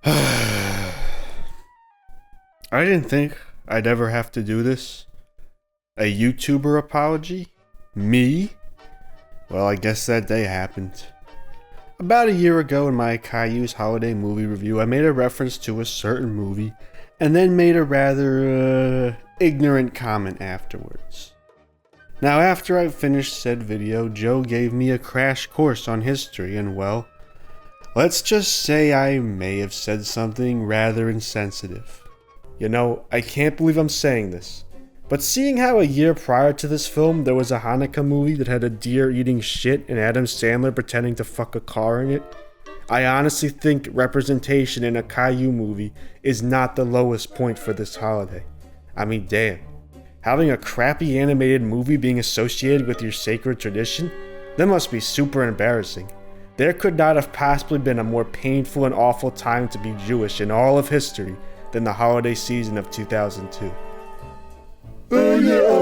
I didn't think I'd ever have to do this. A YouTuber apology? Me? Well, I guess that day happened. About a year ago in my Caillou's holiday movie review, I made a reference to a certain movie and then made a rather ignorant comment afterwards. Now, after I finished said video, Joe gave me a crash course on history and, well, let's just say I may have said something rather insensitive. You know, I can't believe I'm saying this, but seeing how a year prior to this film there was a Hanukkah movie that had a deer eating shit and Adam Sandler pretending to fuck a car in it, I honestly think representation in a Caillou movie is not the lowest point for this holiday. I mean, damn. Having a crappy animated movie being associated with your sacred tradition? That must be super embarrassing. There could not have possibly been a more painful and awful time to be Jewish in all of history than the holiday season of 2002.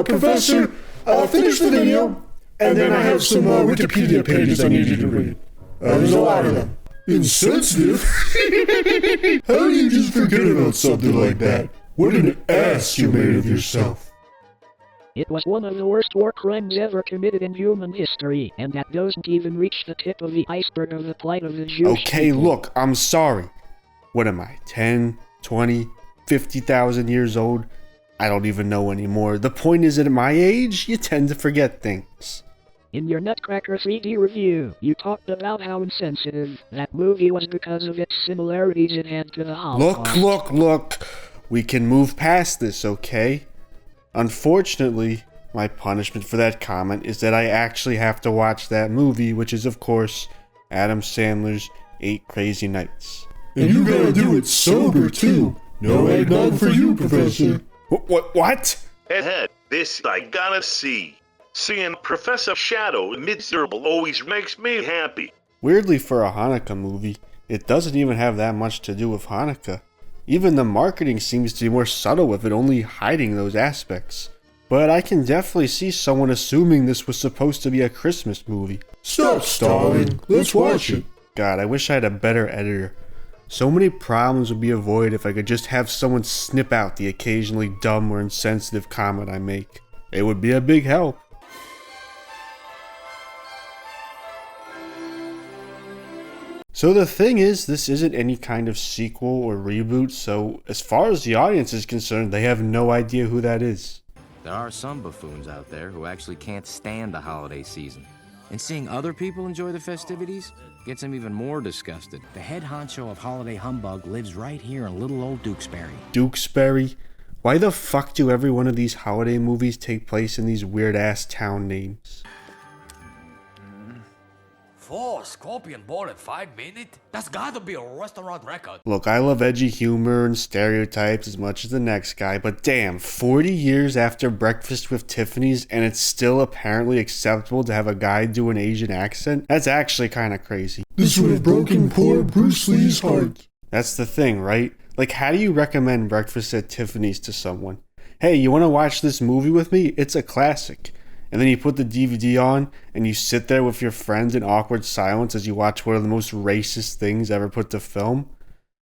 Professor, finish the video, and then I have some Wikipedia pages I need you to read. There's a lot of them. Insensitive? How do you just forget about something like that? What an ass you made of yourself. It was one of the worst war crimes ever committed in human history, and that doesn't even reach the tip of the iceberg of the plight of the Jewish Okay, people. look, I'm sorry. What am I, 10, 20, 50,000 years old? I don't even know anymore. The point is that at my age, you tend to forget things. In your Nutcracker 3D review, you talked about how insensitive that movie was because of its similarities it had to the Holocaust. Look. We can move past this, okay? Unfortunately, my punishment for that comment is that I actually have to watch that movie, which is, of course, Adam Sandler's 8 Crazy Nights. And you gotta do it sober, too. No eggnog for you, Professor. What? Head, this I gotta see. Seeing Professor Shadow miserable always makes me happy. Weirdly, for a Hanukkah movie, it doesn't even have that much to do with Hanukkah. Even the marketing seems to be more subtle with it only hiding those aspects. But I can definitely see someone assuming this was supposed to be a Christmas movie. Stop stalling. Let's watch it. God, I wish I had a better editor. So many problems would be avoided if I could just have someone snip out the occasionally dumb or insensitive comment I make. It would be a big help. So the thing is, this isn't any kind of sequel or reboot, so as far as the audience is concerned, they have no idea who that is. There are some buffoons out there who actually can't stand the holiday season. And seeing other people enjoy the festivities gets them even more disgusted. The head honcho of holiday humbug lives right here in little old Dukesbury. Dukesbury? Why the fuck do every one of these holiday movies take place in these weird-ass town names? 4 scorpion ball in 5 minutes? That's gotta be a restaurant record. Look, I love edgy humor and stereotypes as much as the next guy, but damn, 40 years after Breakfast with Tiffany's and it's still apparently acceptable to have a guy do an Asian accent? That's actually kinda crazy. This would have broken poor Bruce Lee's heart. That's the thing, right? Like, how do you recommend Breakfast at Tiffany's to someone? Hey, you wanna watch this movie with me? It's a classic. And then you put the DVD on, and you sit there with your friends in awkward silence as you watch one of the most racist things ever put to film?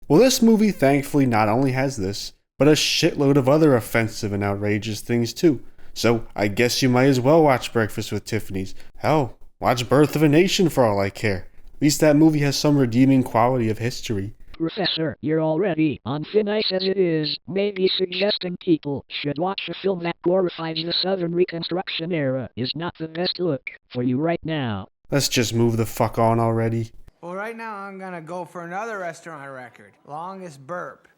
Well, this movie thankfully not only has this, but a shitload of other offensive and outrageous things too. So I guess you might as well watch Breakfast with Tiffany's. Hell, watch Birth of a Nation for all I care. At least that movie has some redeeming quality of history. Professor, you're already on thin ice as it is, maybe suggesting people should watch a film that glorifies the Southern Reconstruction era is not the best look for you right now. Let's just move the fuck on already. Well, right now I'm gonna go for another restaurant record. Longest burp.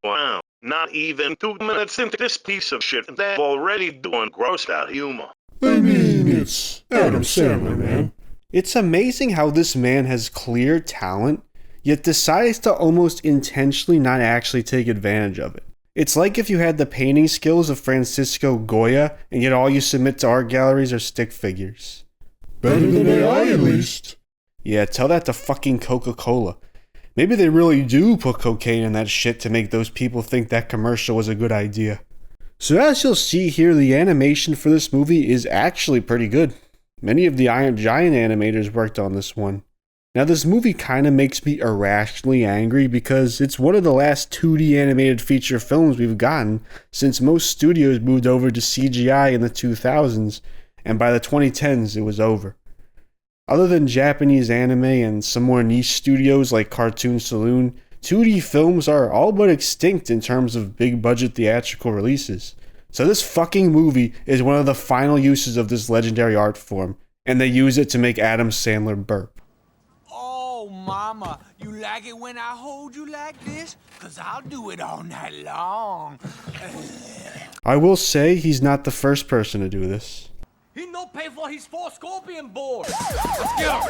Wow, not even 2 minutes into this piece of shit, they're already doing gross out humor. I mean, it's Adam Sandler, man. It's amazing how this man has clear talent, yet decides to almost intentionally not actually take advantage of it. It's like if you had the painting skills of Francisco Goya, and yet all you submit to art galleries are stick figures. Better than AI, at least. Yeah, tell that to fucking Coca-Cola. Maybe they really do put cocaine in that shit to make those people think that commercial was a good idea. So as you'll see here, the animation for this movie is actually pretty good. Many of the Iron Giant animators worked on this one. Now this movie kinda makes me irrationally angry because it's one of the last 2D animated feature films we've gotten since most studios moved over to CGI in the 2000s, and by the 2010s it was over. Other than Japanese anime and some more niche studios like Cartoon Saloon, 2D films are all but extinct in terms of big budget theatrical releases. So this fucking movie is one of the final uses of this legendary art form, and they use it to make Adam Sandler burp. Oh, mama, you like it when I hold you like this? 'Cause I'll do it all night long. I will say he's not the first person to do this. He no pay for his 4 scorpion board. Let's go.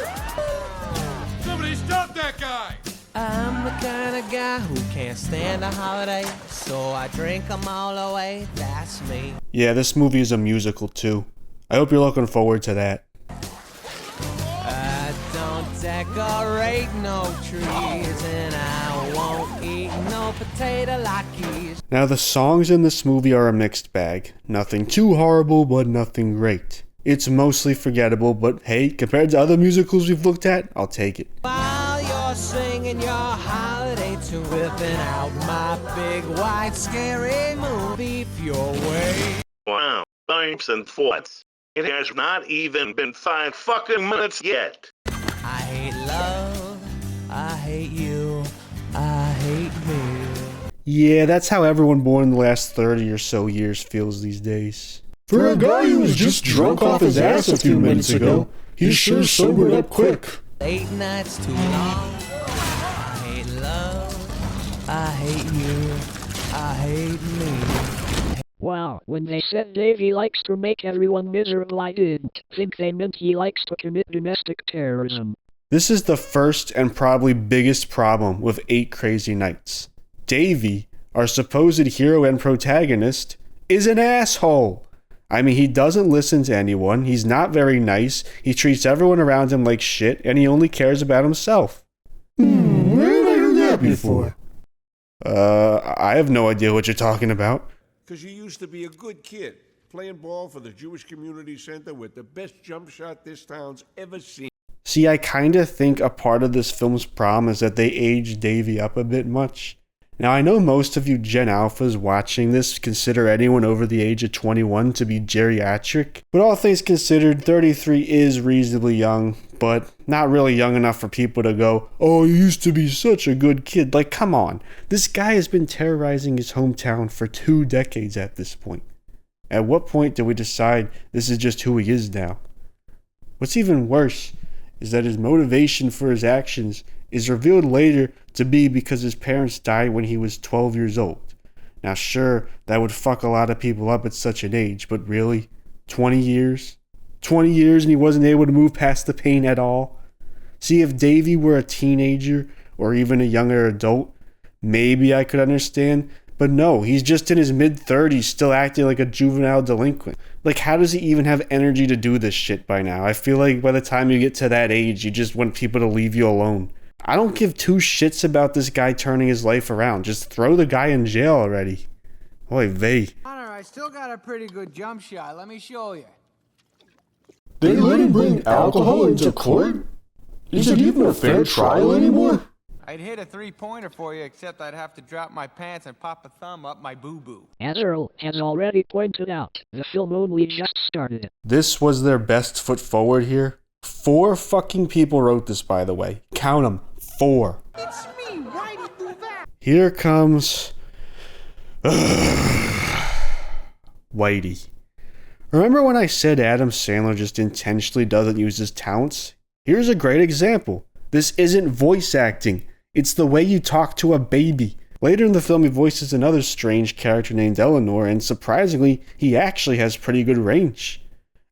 Somebody stop that guy. I'm the kind of guy who can't stand a holiday, so I drink them all away. That's me. Yeah, this movie is a musical too. I hope you're looking forward to that. I don't decorate no trees, and I won't eat no potato lockies. Now the songs in this movie are a mixed bag. Nothing too horrible, but nothing great. It's mostly forgettable, but hey, compared to other musicals we've looked at, I'll take it. While you're singing your holiday tune, whipping out my big white scary movie your way. Wow, thanks and thoughts. It has not even been 5 fucking minutes yet. I hate love, I hate you, I hate me. Yeah, that's how everyone born in the last 30 or so years feels these days. For a guy who was just drunk off his ass a few minutes ago, he sure sobered up quick. Late nights too long. I hate love, I hate you, I hate me. Wow, when they said Davey likes to make everyone miserable, I didn't think they meant he likes to commit domestic terrorism. This is the first and probably biggest problem with 8 Crazy Nights. Davey, our supposed hero and protagonist, is an asshole. I mean, he doesn't listen to anyone, he's not very nice, he treats everyone around him like shit, and he only cares about himself. Where have I heard that before? I have no idea what you're talking about. Because you used to be a good kid, playing ball for the Jewish Community Center with the best jump shot this town's ever seen. See, I kinda think a part of this film's problem is that they aged Davey up a bit much. Now, I know most of you Gen Alphas watching this consider anyone over the age of 21 to be geriatric, but all things considered, 33 is reasonably young, but not really young enough for people to go, oh, you used to be such a good kid. Like, come on. This guy has been terrorizing his hometown for 2 decades at this point. At what point do we decide this is just who he is now? What's even worse is that his motivation for his actions is revealed later to be because his parents died when he was 12 years old. Now sure, that would fuck a lot of people up at such an age, but really? 20 years? 20 years and he wasn't able to move past the pain at all? See, if Davey were a teenager or even a younger adult, maybe I could understand, but no, he's just in his mid-30s still acting like a juvenile delinquent. Like, how does he even have energy to do this shit by now? I feel like by the time you get to that age, you just want people to leave you alone. I don't give 2 shits about this guy turning his life around. Just throw the guy in jail already. Oy vey. Connor, I still got a pretty good jump shot. Let me show you. They let him bring alcohol into court? Is it even a fair trial anymore? I'd hit a 3-pointer for you, except I'd have to drop my pants and pop a thumb up my boo-boo. As Earl has already pointed out, the film only just started. This was their best foot forward here. 4 fucking people wrote this, by the way. Count them. 4. It's me, why did you do that? Here comes... Whitey. Remember when I said Adam Sandler just intentionally doesn't use his talents? Here's a great example. This isn't voice acting. It's the way you talk to a baby. Later in the film, he voices another strange character named Eleanor, and surprisingly, he actually has pretty good range.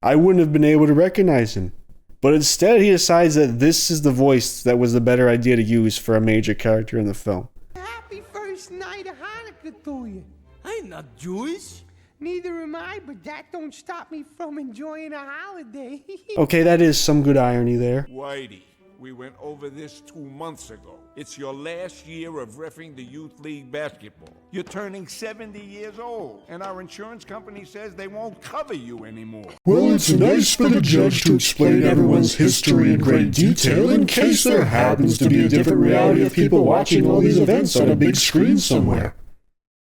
I wouldn't have been able to recognize him. But instead, he decides that this is the voice that was the better idea to use for a major character in the film. Happy first night of Hanukkah to you. I'm not Jewish. Neither am I, but that don't stop me from enjoying a holiday. Okay, that is some good irony there. Whitey, We went over this 2 months ago. It's your last year of reffing the Youth League basketball. You're turning 70 years old, and our insurance company says they won't cover you anymore. Well, it's nice for the judge to explain everyone's history in great detail in case there happens to be a different reality of people watching all these events on a big screen somewhere.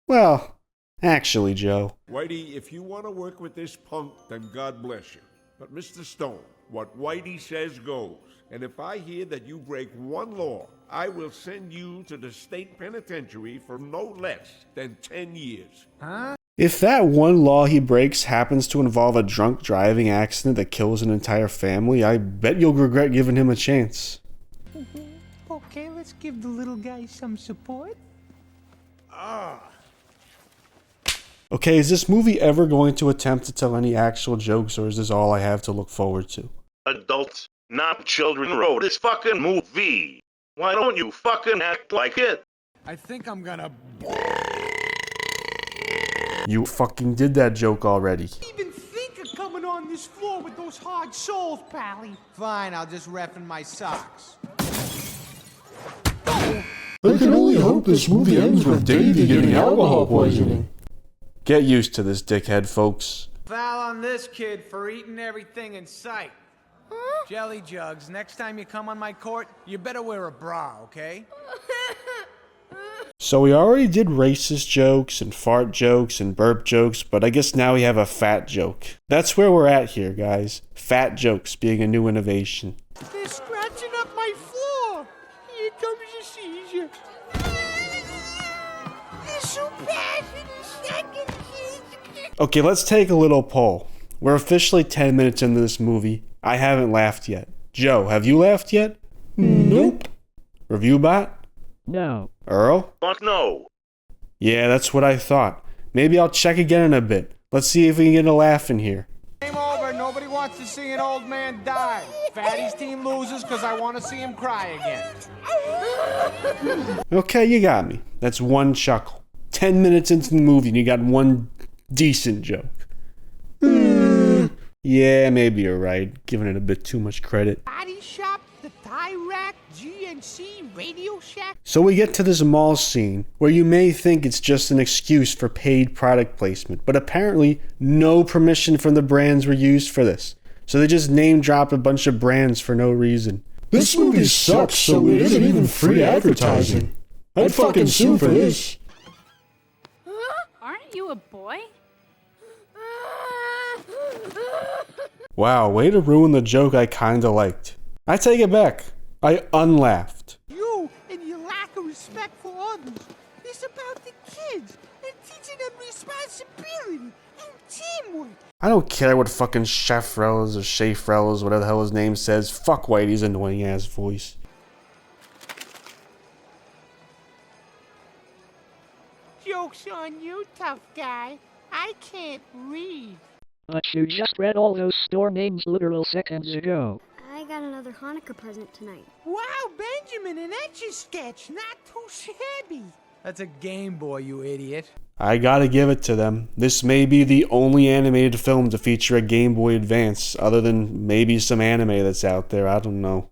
Well, actually, Joe. Whitey, if you want to work with this punk, then God bless you. But Mr. Stone, what Whitey says goes. And if I hear that you break one law, I will send you to the state penitentiary for no less than 10 years. Huh? If that one law he breaks happens to involve a drunk driving accident that kills an entire family, I bet you'll regret giving him a chance. Okay, let's give the little guy some support. Okay, is this movie ever going to attempt to tell any actual jokes, or is this all I have to look forward to? Adults, not children, wrote this fucking movie. Why don't you fucking act like it? I think I'm gonna... You fucking did that joke already. Even think of coming on this floor with those hard soles, Pally. Fine, I'll just ref in my socks. I can only hope this movie ends with Davey getting alcohol poisoning. Get used to this, dickhead, folks. Foul on this kid for eating everything in sight. Jelly Jugs, next time you come on my court, you better wear a bra, okay? So we already did racist jokes and fart jokes and burp jokes, but I guess now we have a fat joke. That's where we're at here, guys. Fat jokes being a new innovation. They're scratching up my floor. Here comes a seizure. They're so bad in a second. Okay, let's take a little poll. We're officially 10 minutes into this movie. I haven't laughed yet. Joe, have you laughed yet? Nope. ReviewBot? No. Earl? Fuck no. Yeah, that's what I thought. Maybe I'll check again in a bit. Let's see if we can get a laugh in here. Game over. Nobody wants to see an old man die. Fatty's team loses because I want to see him cry again. Okay, you got me. That's one chuckle. 10 minutes into the movie and you got one decent joke. Yeah, maybe you're right. Giving it a bit too much credit. Body shop, the tie rack, GNC, Radio Shack. So we get to this mall scene where you may think it's just an excuse for paid product placement, but apparently no permission from the brands were used for this. So they just name drop a bunch of brands for no reason. This movie sucks, so it isn't even free advertising. I'd fucking sue for this. Aren't you a boy? Wow, way to ruin the joke I kinda liked. I take it back. I unlaughed. You and your lack of respect for others. It's about the kids and teaching them responsibility and teamwork. I don't care what fucking Chef Rells or Chef Rells, whatever the hell his name says. Fuck Whitey's annoying ass voice. Joke's on you, tough guy. I can't read. But you just read all those store names literal seconds ago. I got another Hanukkah present tonight. Wow, Benjamin, an Etch-a-Sketch. Not too shabby. That's a Game Boy, you idiot. I gotta give it to them. This may be the only animated film to feature a Game Boy Advance, other than maybe some anime that's out there, I don't know.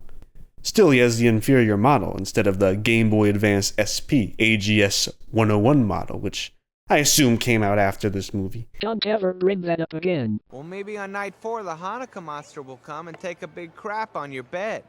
Still, he has the inferior model, instead of the Game Boy Advance SP AGS 101 model, which I assume came out after this movie. Don't ever bring that up again. Well, maybe on night 4, the Hanukkah monster will come and take a big crap on your bed.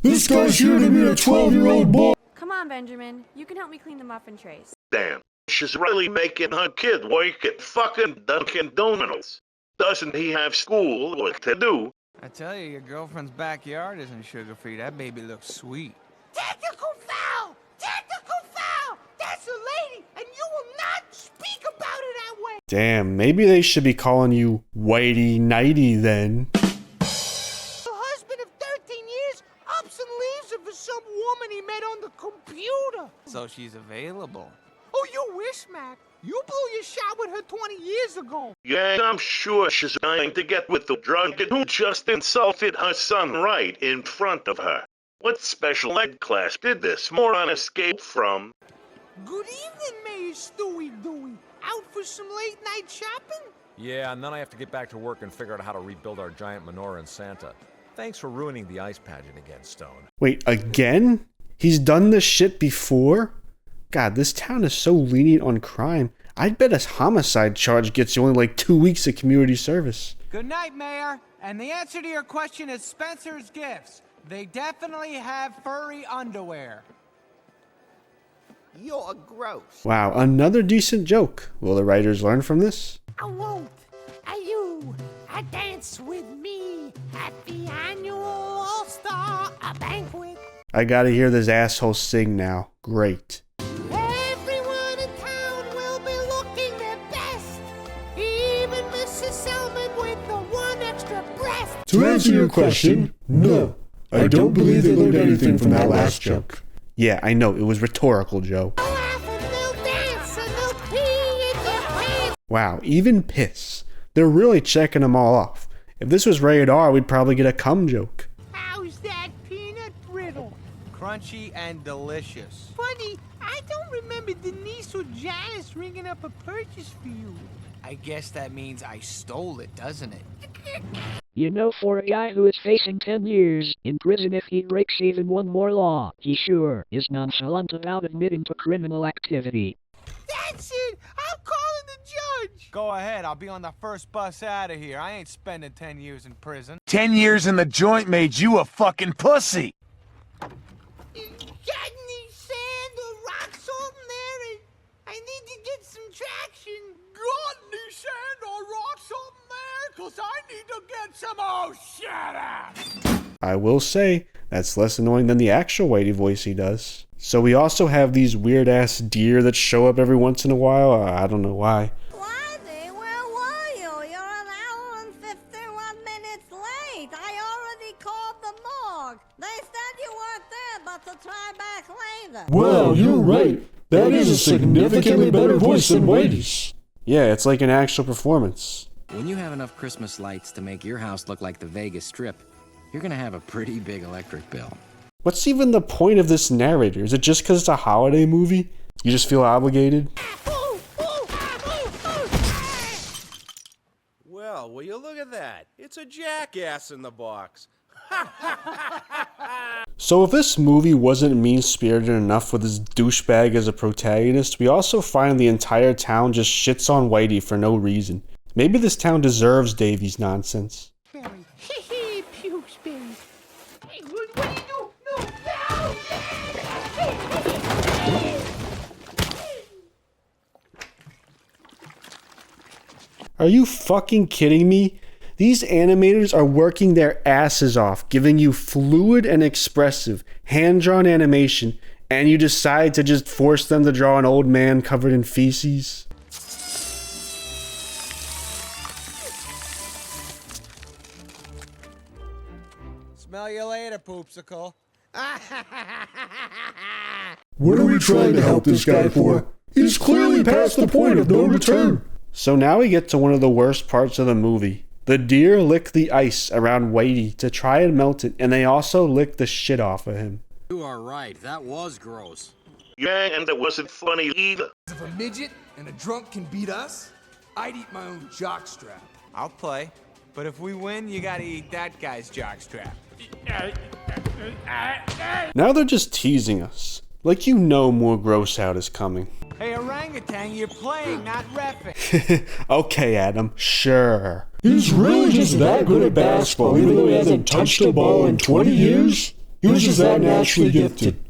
This guy's here to meet a 12-year-old boy. Come on, Benjamin. You can help me clean the muffin trays. Damn, she's really making her kid work at fucking Dunkin' Donuts. Doesn't he have school work to do? I tell you, your girlfriend's backyard isn't sugar-free. That baby looks sweet. Tactical foul! Tactical foul! That's a lady, and you will not speak about it that way! Damn, maybe they should be calling you Whitey Nighty then. The husband of 13 years ups and leaves her for some woman he met on the computer. So she's available. Oh, you wish, Mac. You blew your shot with her 20 years ago. Yeah, I'm sure she's trying to get with the drunkard who just insulted her son right in front of her. What special ed class did this moron escape from? Good evening, Mayor Stewie Dewey. Out for some late-night shopping? Yeah, and then I have to get back to work and figure out how to rebuild our giant menorah in Santa. Thanks for ruining the ice pageant again, Stone. Wait, again? He's done this shit before? God, this town is so lenient on crime. I'd bet a homicide charge gets you only like 2 weeks of community service. Good night, Mayor. And the answer to your question is Spencer's Gifts. They definitely have furry underwear. You're gross. Wow, another decent joke. Will the writers learn from this? I won't. You dance with me at the annual All-Star banquet. I gotta hear this asshole sing now. Great. Everyone in town will be looking their best. Even Mrs. Selman with the one extra breast. To answer your question, no. I don't believe they learned anything from that last joke. Yeah, I know. It was rhetorical, Joe. Wow, even piss. They're really checking them all off. If this was rated R, we'd probably get a cum joke. How's that peanut brittle? Crunchy and delicious. Funny, I don't remember Denise or Janice ringing up a purchase for you. I guess that means I stole it, doesn't it? You know, for a guy who is facing 10 years in prison if he breaks even one more law, he sure is nonchalant about admitting to criminal activity. That's it! I'm calling the judge! Go ahead, I'll be on the first bus out of here. I ain't spending 10 years in prison. 10 years in the joint made you a fucking pussy! You got any sand or rock salt in there? I need to get some traction. Got any sand or rock salt in there? 'Cause I need to get some. Oh, shut up! I will say, that's less annoying than the actual Whitey voice he does. So we also have these weird-ass deer that show up every once in a while. I don't know why. Whitey, where were you? You're an hour and 51 minutes late. I already called the morgue. They said you weren't there, but to try back later. Well, you're right. That is a significantly better voice than Whitey's. Yeah, it's like an actual performance. When you have enough Christmas lights to make your house look like the Vegas Strip, you're gonna have a pretty big electric bill. What's even the point of this narrator? Is it just because it's a holiday movie? You just feel obligated? Well, will you look at that? It's a jackass in the box. So if this movie wasn't mean-spirited enough with this douchebag as a protagonist, we also find the entire town just shits on Whitey for no reason. Maybe this town deserves Davy's nonsense. Are you fucking kidding me? These animators are working their asses off, giving you fluid and expressive, hand-drawn animation, and you decide to just force them to draw an old man covered in feces? Smell you later, Poopsicle. What are we trying to help this guy for? He's clearly past the point of no return. So now we get to one of the worst parts of the movie. The deer lick the ice around Whitey to try and melt it, and they also lick the shit off of him. You are right, that was gross. Yeah, and it wasn't funny either. If a midget and a drunk can beat us, I'd eat my own jockstrap. I'll play, but if we win, you gotta eat that guy's jockstrap. Now they're just teasing us. Like you know more gross out is coming. Hey, orangutan, you're playing, not reffing. Okay, Adam, sure. He's really just that good at basketball, even though he hasn't touched a ball in 20 years? He was just that naturally gifted.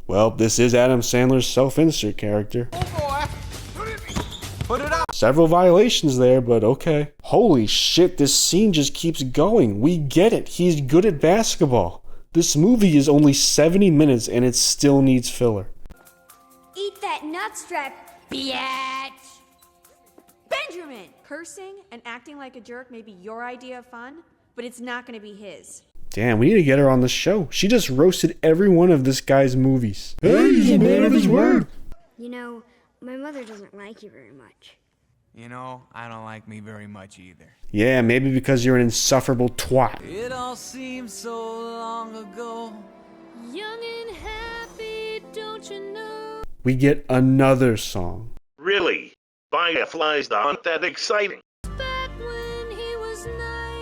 Well, this is Adam Sandler's self-insert character. Oh boy! Put it up! Several violations there, but okay. Holy shit, this scene just keeps going. We get it. He's good at basketball. This movie is only 70 minutes and it still needs filler. Eat that nut strap, bitch! Benjamin! Cursing and acting like a jerk may be your idea of fun, but it's not going to be his. Damn, we need to get her on the show. She just roasted every one of this guy's movies. Hey, he's a man of his word. You know, my mother doesn't like you very much. You know, I don't like me very much either. Yeah, maybe because you're an insufferable twat. It all seems so long ago. Young and happy, don't you know? We get another song. Really? Fireflies aren't that exciting.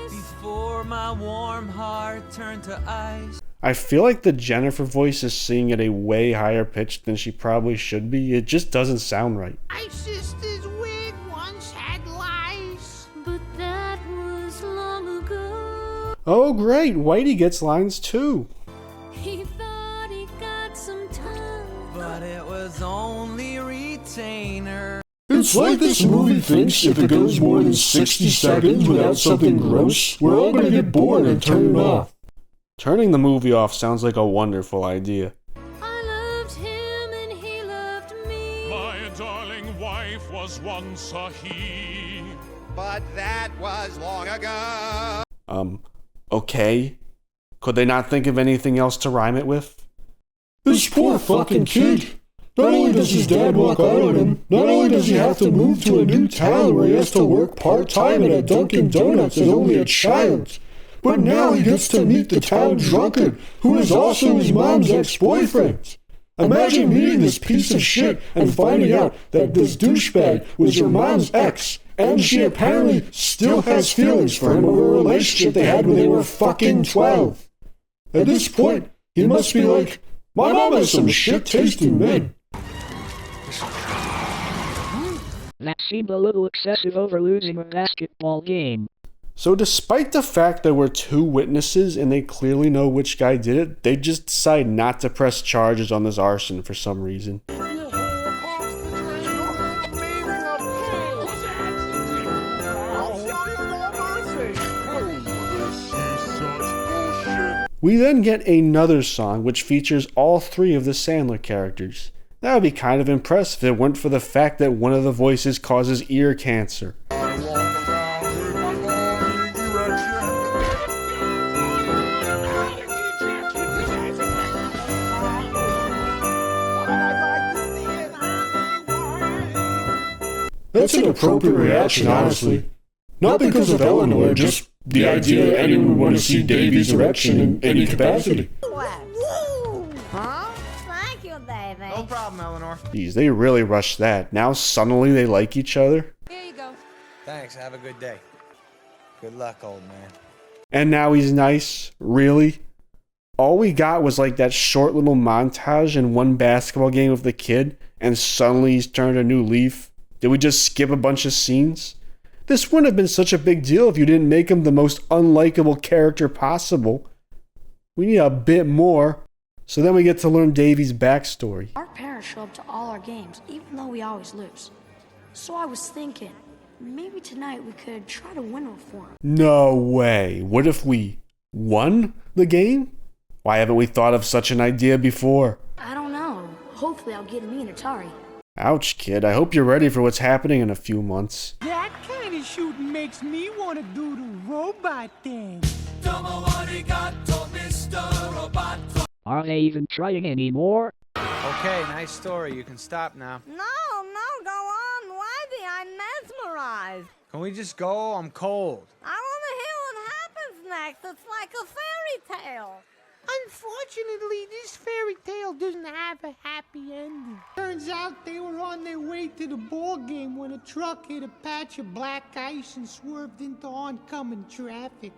Before my warm heart heart turned to ice. I feel like the Jennifer voice is singing at a way higher pitch than she probably should be. It just doesn't sound right. My sister's wig once had lice, but that was long ago. Oh great, Whitey gets lines too. He thought he got some tongue, but it was only retainer. It's like this movie thinks if it goes more than 60 seconds without something gross, we're all gonna get bored and turn it off. Turning the movie off sounds like a wonderful idea. I loved him and he loved me. My darling wife was once a he, but that was long ago. Okay. Could they not think of anything else to rhyme it with? This poor fucking kid. Not only does his dad walk out on him, not only does he have to move to a new town where he has to work part-time at a Dunkin' Donuts as only a child, but now he gets to meet the town drunkard, who is also his mom's ex-boyfriend. Imagine meeting this piece of shit and finding out that this douchebag was your mom's ex, and she apparently still has feelings for him over a relationship they had when they were fucking 12. At this point, he must be like, my mom has some shit-tasting men. That seemed a little excessive over losing a basketball game. So despite the fact there were 2 witnesses and they clearly know which guy did it, they just decide not to press charges on this arson for some reason. We then get another song which features all 3 of the Sandler characters. That would be kind of impressive if it weren't for the fact that one of the voices causes ear cancer. That's an appropriate reaction, honestly. Not because of Eleanor, just the idea that anyone would want to see Davy's erection in any capacity. Huh? Thank you, Davy. No problem, Eleanor. Jeez, they really rushed that. Now suddenly they like each other. Here you go. Thanks, have a good day. Good luck, old man. And now he's nice? Really? All we got was like that short little montage in one basketball game with the kid, and suddenly he's turned a new leaf? Did we just skip a bunch of scenes? This wouldn't have been such a big deal if you didn't make him the most unlikable character possible. We need a bit more. So then we get to learn Davy's backstory. Our parents show up to all our games, even though we always lose. So I was thinking, maybe tonight we could try to win one for them. No way. What if we won the game? Why haven't we thought of such an idea before? I don't know. Hopefully I'll get me an Atari. Ouch, kid. I hope you're ready for what's happening in a few months. That kind of shooting makes me want to do the robot thing. Are they even trying anymore? Okay, nice story. You can stop now. No, go on, Whitey. I'm mesmerized. Can we just go? I'm cold. I want to hear what happens next. It's like a fairy tale. Unfortunately, this fairy tale doesn't have a happy ending. Turns out they were on their way to the ball game when a truck hit a patch of black ice and swerved into oncoming traffic.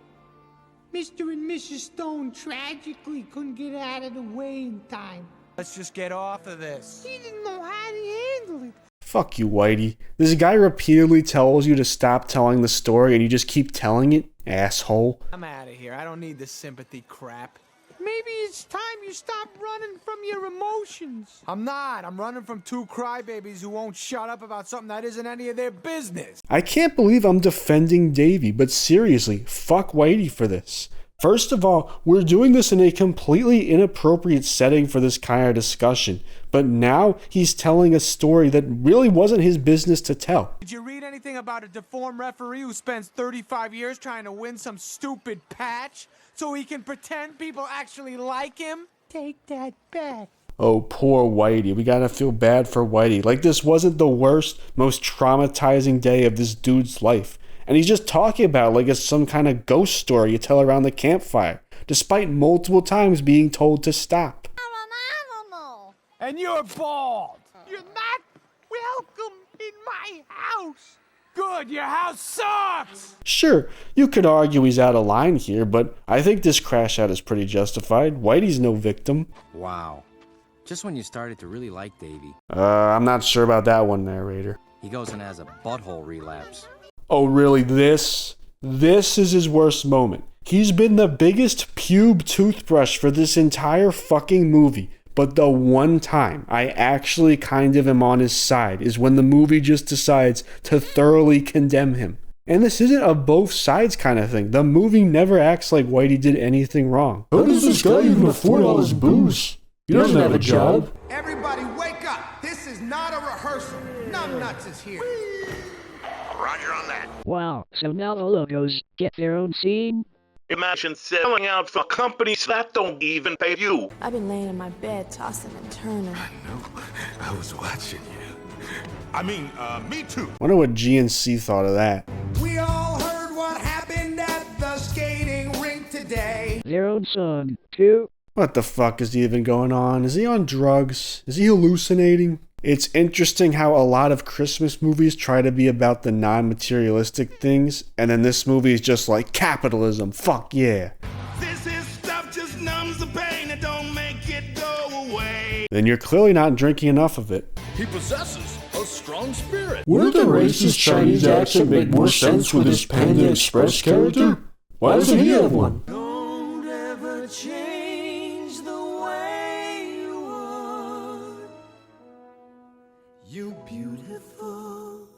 Mr. and Mrs. Stone tragically couldn't get out of the way in time. Let's just get off of this. He didn't know how to handle it. Fuck you, Whitey. This guy repeatedly tells you to stop telling the story and you just keep telling it, asshole. I'm out of here. I don't need this sympathy crap. Maybe it's time you stop running from your emotions. I'm not. I'm running from 2 crybabies who won't shut up about something that isn't any of their business. I can't believe I'm defending Davy, but seriously, fuck Whitey for this. First of all, we're doing this in a completely inappropriate setting for this kind of discussion, but now he's telling a story that really wasn't his business to tell. Did you read anything about a deformed referee who spends 35 years trying to win some stupid patch so he can pretend people actually like him? Take that back. Oh, poor Whitey. We gotta feel bad for Whitey. Like this wasn't the worst, most traumatizing day of this dude's life. And he's just talking about it like it's some kind of ghost story you tell around the campfire, despite multiple times being told to stop. And you're bald. You're not welcome in my house. Good, your house sucks! Sure, you could argue he's out of line here, but I think this crash out is pretty justified. Whitey's no victim. Wow. Just when you started to really like Davy. I'm not sure about that one, narrator. He goes and has a butthole relapse. Oh, really? This is his worst moment. He's been the biggest pube toothbrush for this entire fucking movie. But the one time I actually kind of am on his side is when the movie just decides to thoroughly condemn him. And this isn't a both sides kind of thing. The movie never acts like Whitey did anything wrong. How does this guy even afford all his booze? He doesn't have a job. Everybody wake up! This is not a rehearsal. Numbnuts is here. Roger on that. Wow, so now the logos get their own scene? Imagine selling out for companies that don't even pay you. I've been laying in my bed, tossing and turning. I was watching you. I mean, me too. Wonder what GNC thought of that. We all heard what happened at the skating rink today. Their own song, too? What the fuck is even going on? Is he on drugs? Is he hallucinating? It's interesting how a lot of Christmas movies try to be about the non-materialistic things, and then this movie is just like, capitalism, fuck yeah. This stuff just numbs the pain and don't make it go away. Then you're clearly not drinking enough of it. He possesses a strong spirit. Wouldn't the racist Chinese accent make more sense with his Panda Express character? Why doesn't he have one? Don't ever change the way you are. You beautiful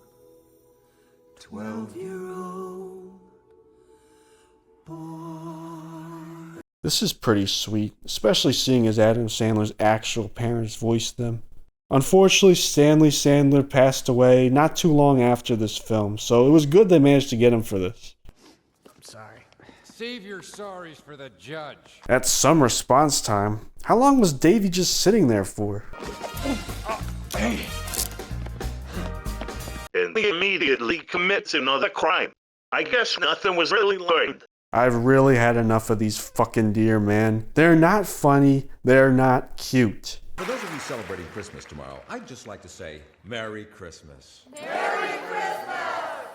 12-year-old boy. This is pretty sweet, especially seeing as Adam Sandler's actual parents voiced them. Unfortunately, Stanley Sandler passed away not too long after this film, so it was good they managed to get him for this. I'm sorry. Save your sorries for the judge. That's some response time. How long was Davey just sitting there for? And he immediately commits another crime. I guess nothing was really learned. I've really had enough of these fucking deer, man. They're not funny, they're not cute. For those of you celebrating Christmas tomorrow, I'd just like to say Merry Christmas. Merry Christmas!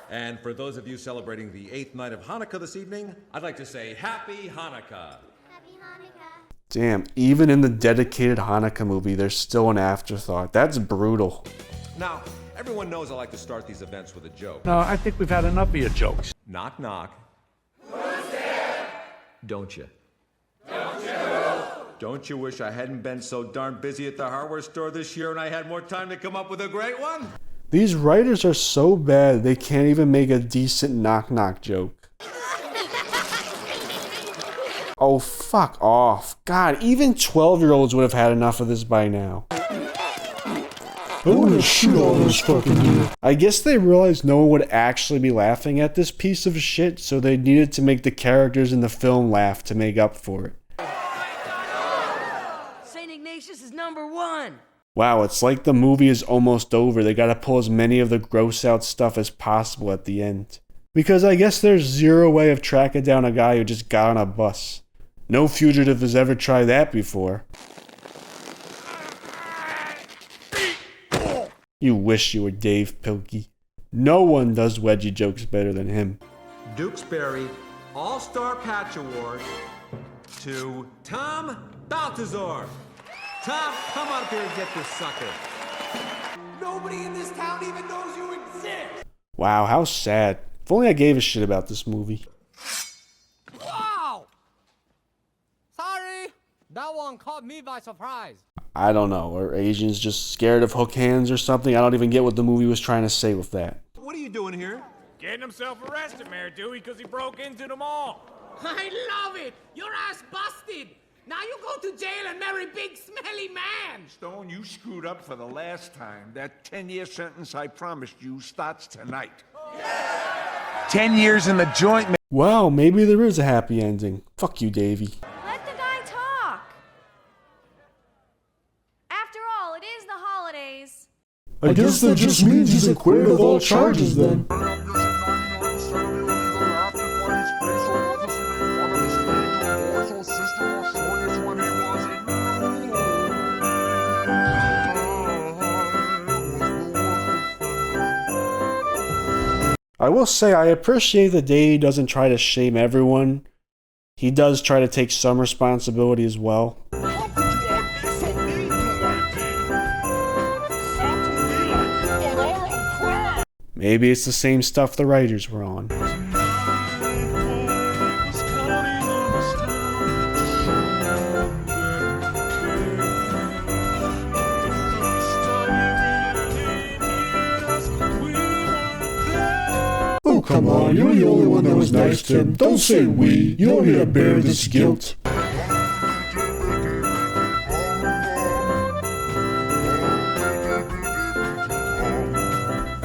And for those of you celebrating the 8th night of Hanukkah this evening, I'd like to say Happy Hanukkah. Happy Hanukkah. Damn, even in the dedicated Hanukkah movie, there's still an afterthought. That's brutal. Now, everyone knows I like to start these events with a joke. No, I think we've had enough of your jokes. Knock, knock. Who's there? Don't you? Don't you? Don't you wish I hadn't been so darn busy at the hardware store this year and I had more time to come up with a great one? These writers are so bad, they can't even make a decent knock-knock joke. Oh, fuck off. God, even 12-year-olds would have had enough of this by now. I wanna shoot all those fucking deer. I guess they realized no one would actually be laughing at this piece of shit, so they needed to make the characters in the film laugh to make up for it. St. Ignatius is #1. Wow, it's like the movie is almost over. They gotta pull as many of the gross out stuff as possible at the end. Because I guess there's zero way of tracking down a guy who just got on a bus. No fugitive has ever tried that before. You wish you were Dave Pilkey. No one does wedgie jokes better than him. Dukesbury All-Star Patch Award to Tom Baltazar. Tom, come up here and get this sucker. Nobody in this town even knows you exist. Wow, how sad. If only I gave a shit about this movie. Wow! Sorry, that one caught me by surprise. I don't know. Are Asians just scared of hook hands or something? I don't even get what the movie was trying to say with that. What are you doing here? Getting himself arrested, Mayor Dewey, because he broke into the mall. I love it! Your ass busted! Now you go to jail and marry big smelly man! Stone, you screwed up for the last time. That 10-year sentence I promised you starts tonight. 10 years in the joint. Wow, maybe there is a happy ending. Fuck you, Davey. Let the guy talk. After all, it is the holidays. I guess that just means he's acquitted of all charges then. I will say I appreciate that Davey doesn't try to shame everyone. He does try to take some responsibility as well. Maybe it's the same stuff the writers were on. Oh, come on, you're the only one that was nice to him. Don't say we. You don't need to bear this guilt.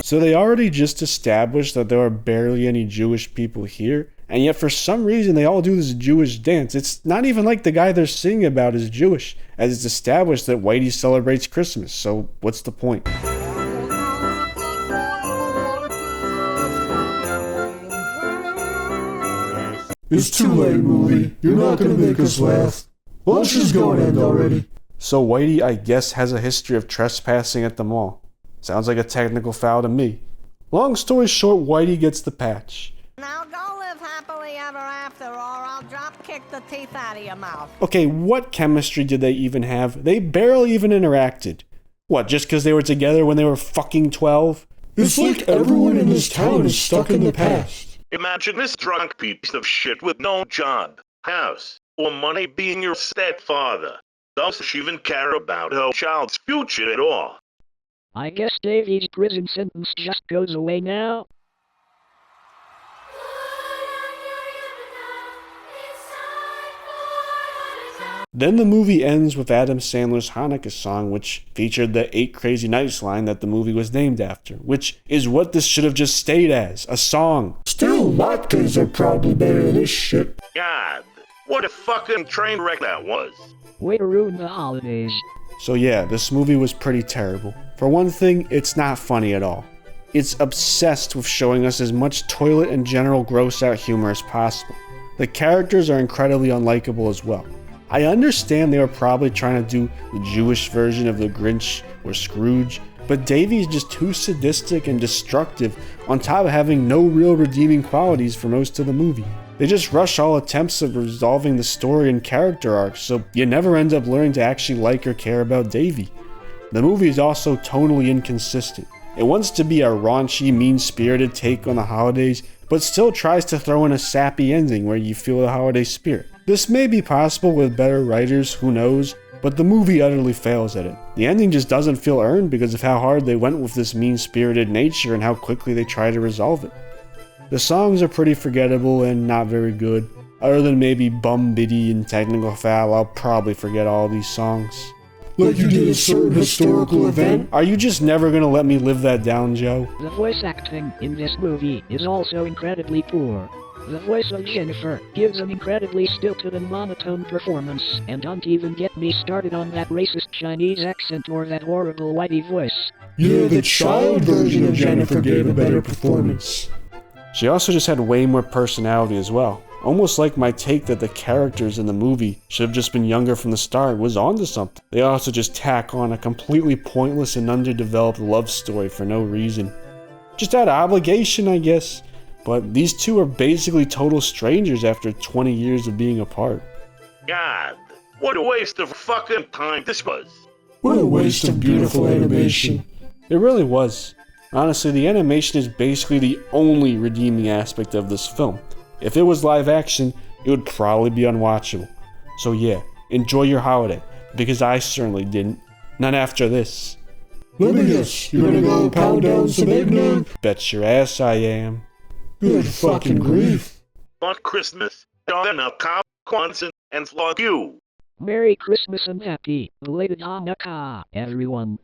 So they already just established that there are barely any Jewish people here, and yet for some reason they all do this Jewish dance. It's not even like the guy they're singing about is Jewish, as it's established that Whitey celebrates Christmas, so what's the point? It's too late, movie. You're not gonna make us laugh. Lunch is going to end already. So Whitey, I guess, has a history of trespassing at the mall. Sounds like a technical foul to me. Long story short, Whitey gets the patch. Now go live happily ever after, or I'll drop kick the teeth out of your mouth. Okay, what chemistry did they even have? They barely even interacted. What, just because they were together when they were fucking 12? It's like everyone in this town is stuck in the past. Imagine this drunk piece of shit with no job, house, or money being your stepfather. Doesn't she even care about her child's future at all? I guess Davy's prison sentence just goes away now. Then the movie ends with Adam Sandler's Hanukkah song, which featured the 8 Crazy Nights line that the movie was named after, which is what this should have just stayed as, a song. Still, latkes are probably better than this shit. God, what a fucking train wreck that was. Way to ruin the holidays. So yeah, this movie was pretty terrible. For one thing, it's not funny at all. It's obsessed with showing us as much toilet and general gross out humor as possible. The characters are incredibly unlikable as well. I understand they were probably trying to do the Jewish version of the Grinch or Scrooge, but Davy is just too sadistic and destructive on top of having no real redeeming qualities for most of the movie. They just rush all attempts of resolving the story and character arcs, so you never end up learning to actually like or care about Davy. The movie is also tonally inconsistent. It wants to be a raunchy, mean-spirited take on the holidays, but still tries to throw in a sappy ending where you feel the holiday spirit. This may be possible with better writers, who knows, but the movie utterly fails at it. The ending just doesn't feel earned because of how hard they went with this mean-spirited nature and how quickly they try to resolve it. The songs are pretty forgettable and not very good. Other than maybe Bum Biddy and Technical Foul, I'll probably forget all these songs. Like you did a certain historical event? Are you just never gonna let me live that down, Joe? The voice acting in this movie is also incredibly poor. The voice of Jennifer gives an incredibly stilted and monotone performance, and don't even get me started on that racist Chinese accent or that horrible Whitey voice. Yeah, the child version of Jennifer gave a better performance. She also just had way more personality as well. Almost like my take that the characters in the movie should have just been younger from the start was onto something. They also just tack on a completely pointless and underdeveloped love story for no reason. Just out of obligation, I guess. But these two are basically total strangers after 20 years of being apart. God, what a waste of fucking time this was. What a waste of beautiful animation. It really was. Honestly, the animation is basically the only redeeming aspect of this film. If it was live action, it would probably be unwatchable. So yeah, enjoy your holiday, because I certainly didn't. Not after this. Let me guess, you're gonna go pound down some eggnog? Bet your ass I am. Good fucking grief. On Christmas, on a cop, Kwanzaa, and flog you. Merry Christmas and happy belated Hanukkah, everyone.